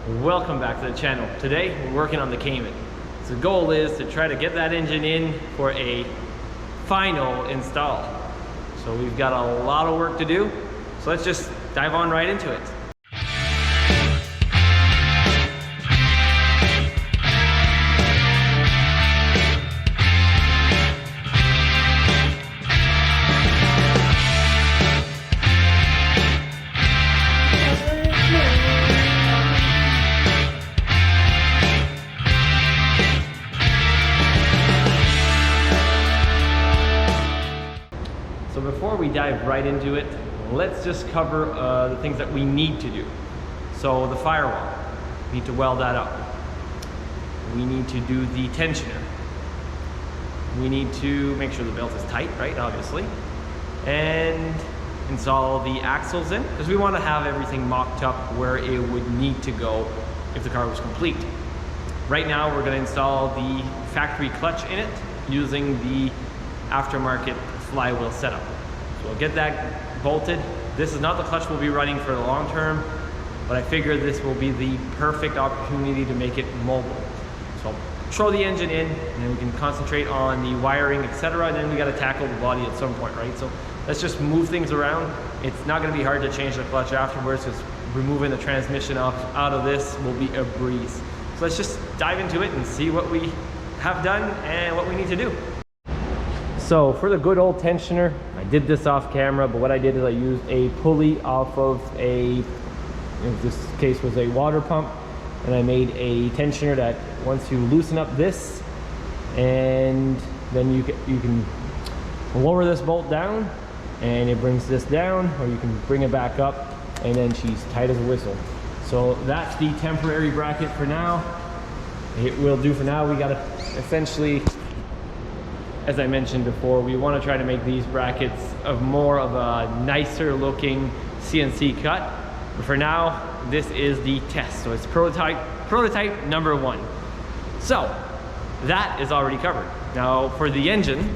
Welcome back to the channel. Today we're working on the Cayman. So the goal is to try to get that engine in for a final install. So we've got a lot of work to do. So let's just dive on right into it. So before we dive right into it, let's just cover the things that we need to do. So the firewall, we need to weld that up. We need to do the tensioner. We need to make sure the belt is tight, right, obviously. And install the axles in, because we want to have everything mocked up where it would need to go if the car was complete. Right now we're going to install the factory clutch in it using the aftermarket flywheel setup. So we'll get that bolted. This is not the clutch we'll be running for the long term, but I figure this will be the perfect opportunity to make it mobile. So I'll throw the engine in, and then we can concentrate on the wiring, etc. And then we got to tackle the body at some point, right? So let's just move things around. It's not going to be hard to change the clutch afterwards, because removing the transmission out of this will be a breeze. So let's just dive into it and see what we have done and what we need to do. So for the good old tensioner, I did this off camera, but what I did is I used a pulley off of in this case was a water pump, and I made a tensioner that once you loosen up this, and then you can lower this bolt down, and it brings this down, or you can bring it back up, and then she's tight as a whistle. So that's the temporary bracket for now. It will do for now. We gotta essentially, as I mentioned before, we want to try to make these brackets of more of a nicer looking CNC cut. But for now, this is the test. So it's prototype number 1. So that is already covered. Now for the engine,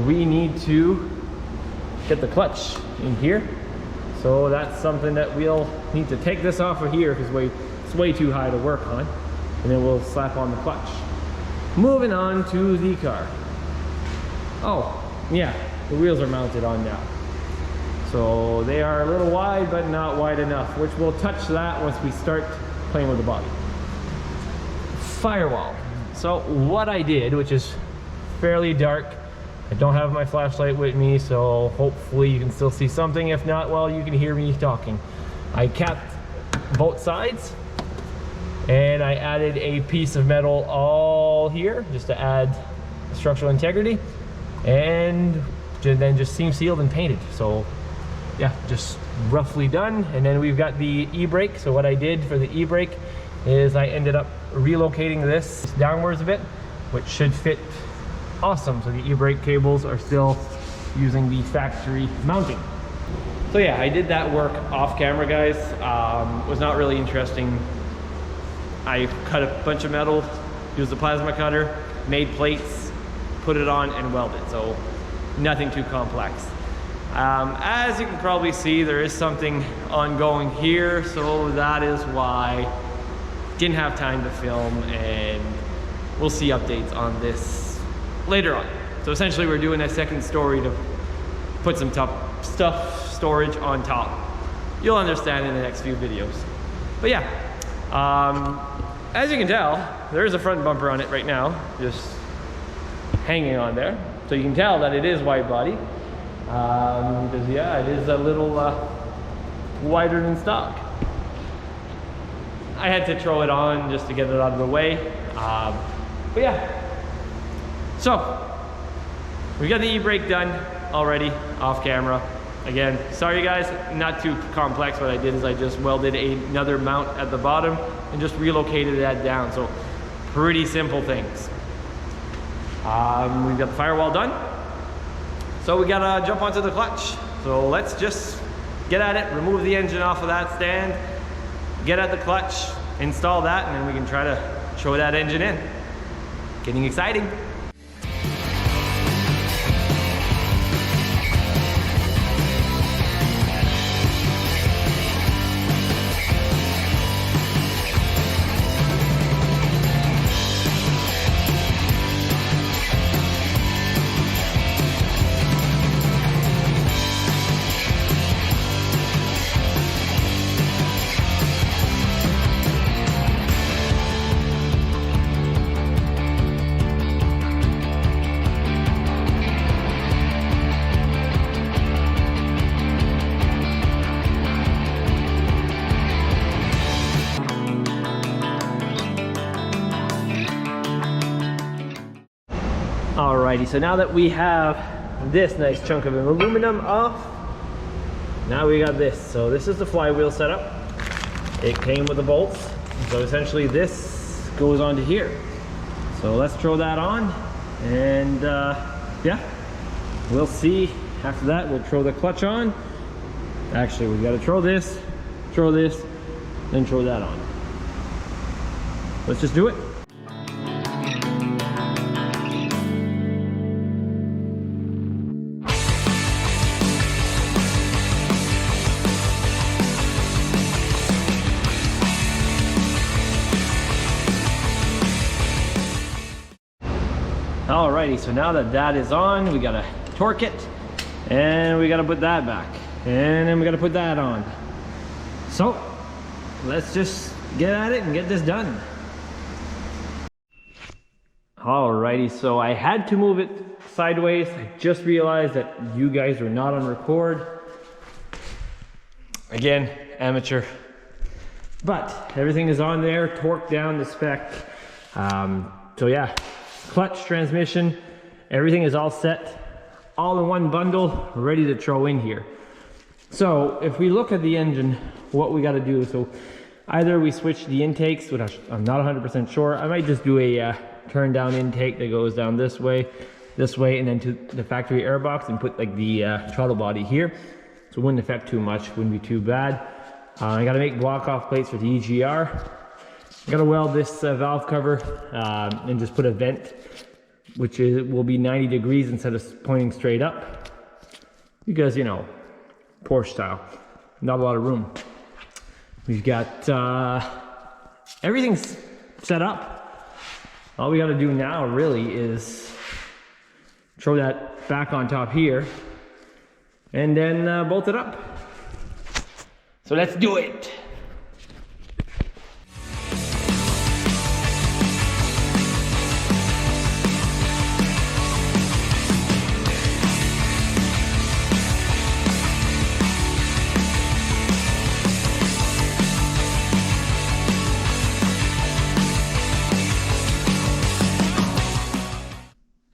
we need to get the clutch in here. So that's something that we'll need to take this off of here, because it's way too high to work on. And then we'll slap on the clutch. Moving on to the car. Oh, yeah, the wheels are mounted on now. So they are a little wide, but not wide enough, which we'll touch that once we start playing with the body. Firewall. So what I did, which is fairly dark, I don't have my flashlight with me, so hopefully you can still see something. If not, well, you can hear me talking. I capped both sides, and I added a piece of metal all here just to add structural integrity, and then just seam sealed and painted. So yeah, just roughly done. And then we've got the e-brake. So what I did for the e-brake is I ended up relocating this downwards a bit, which should fit awesome. So the e-brake cables are still using the factory mounting. So yeah, I did that work off camera, guys. It was not really interesting. I cut a bunch of metal, used a plasma cutter, made plates, put it on, and welded. So nothing too complex. As you can probably see, there is something ongoing here, so that is why I didn't have time to film, and we'll see updates on this later on. So essentially we're doing a second story to put some stuff storage on top. You'll understand in the next few videos. But yeah, as you can tell, there is a front bumper on it right now, just hanging on there. So you can tell that it is wide body, because yeah, it is a little wider than stock. I had to throw it on just to get it out of the way, but yeah. So we got the e-brake done already off camera. Again, sorry guys, not too complex. What I did is I just welded another mount at the bottom and just relocated that down. So pretty simple things. We've got the firewall done. So we gotta jump onto the clutch. So let's just get at it, remove the engine off of that stand, get at the clutch, install that, and then we can try to throw that engine in. Getting exciting. Alrighty, so now that we have this nice chunk of aluminum off, now we got this. So this is the flywheel setup. It came with the bolts. So essentially this goes onto here. So let's throw that on, and yeah, we'll see. After that, we'll throw the clutch on. Actually, we gotta throw this, then throw that on. Let's just do it. Alrighty, so now that that is on, we gotta torque it, and we gotta put that back, and then we gotta put that on. So let's just get at it and get this done. Alrighty, so I had to move it sideways. I just realized that you guys were not on record. Again, amateur. But everything is on there, torqued down to spec. So yeah, clutch, transmission, everything is all set, all in one bundle, ready to throw in here. So if we look at the engine, what we got to do, so either we switch the intakes, which I'm not 100% sure. I might just do a turn down intake that goes down this way, and then to the factory air box, and put like the throttle body here. So it wouldn't affect too much, wouldn't be too bad. I got to make block off plates for the EGR. I got to weld this valve cover and just put a vent, which will be 90 degrees instead of pointing straight up, because, you know, Porsche style, not a lot of room. We've got everything's set up. All we got to do now really is throw that back on top here and then bolt it up. So let's do it.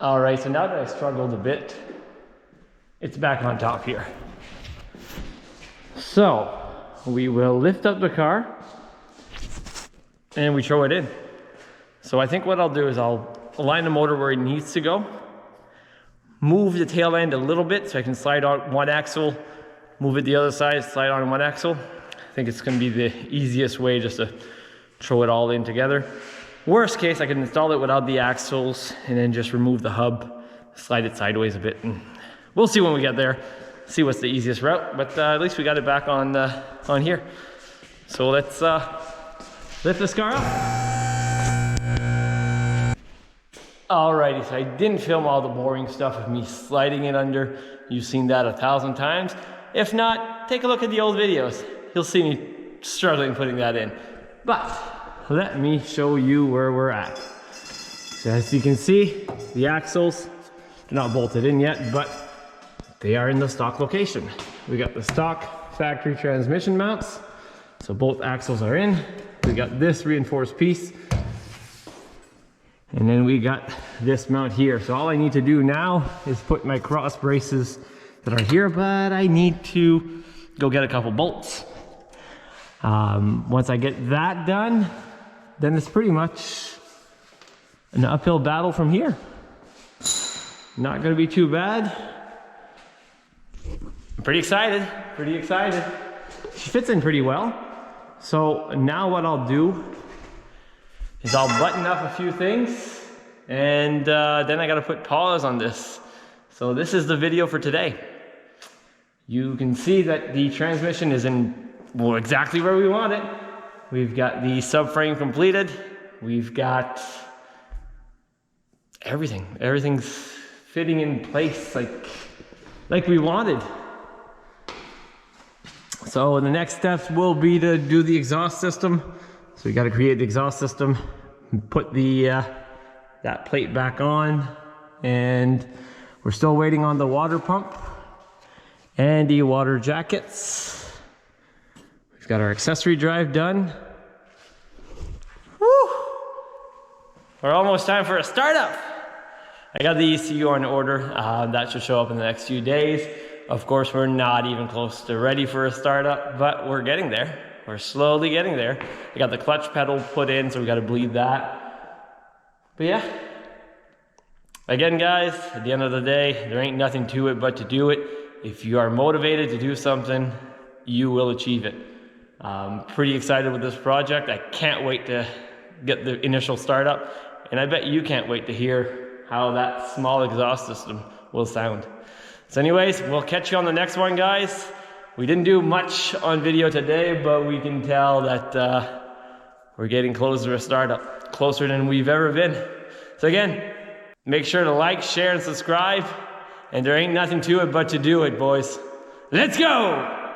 All right, so now that I've struggled a bit, it's back on top here. So we will lift up the car and we throw it in. So I think what I'll do is I'll align the motor where it needs to go, move the tail end a little bit so I can slide on one axle, move it the other side, slide on one axle. I think it's gonna be the easiest way, just to throw it all in together. Worst case, I can install it without the axles and then just remove the hub, slide it sideways a bit, and we'll see when we get there, see what's the easiest route, but at least we got it back on here. So let's lift this car up. Alrighty, so I didn't film all the boring stuff of me sliding it under. You've seen that 1,000 times. If not, take a look at the old videos. You'll see me struggling putting that in. But let me show you where we're at. So as you can see, the axles, they're not bolted in yet, but they are in the stock location. We got the stock factory transmission mounts. So both axles are in. We got this reinforced piece. And then we got this mount here. So all I need to do now is put my cross braces that are here, but I need to go get a couple bolts. Once I get that done, then it's pretty much an uphill battle from here. Not gonna be too bad. I'm pretty excited, She fits in pretty well. So now what I'll do is I'll button up a few things, and then I gotta put pause on this. So this is the video for today. You can see that the transmission is in, well, exactly where we want it. We've got the subframe completed. We've got everything. Everything's fitting in place like we wanted. So the next steps will be to do the exhaust system. So we got to create the exhaust system, put the that plate back on, and we're still waiting on the water pump and the water jackets. We've got our accessory drive done. Woo! We're almost time for a startup. I got the ECU on order. That should show up in the next few days. Of course, we're not even close to ready for a startup, but we're getting there. We're slowly getting there. I got the clutch pedal put in, so we got to bleed that. But yeah. Again, guys, at the end of the day, there ain't nothing to it but to do it. If you are motivated to do something, you will achieve it. I'm pretty excited with this project. I can't wait to get the initial startup, and I bet you can't wait to hear how that small exhaust system will sound. So anyways, we'll catch you on the next one, guys. We didn't do much on video today, but we can tell that we're getting closer to a startup, closer than we've ever been. So again, make sure to like, share, and subscribe. And there ain't nothing to it but to do it, boys. Let's go!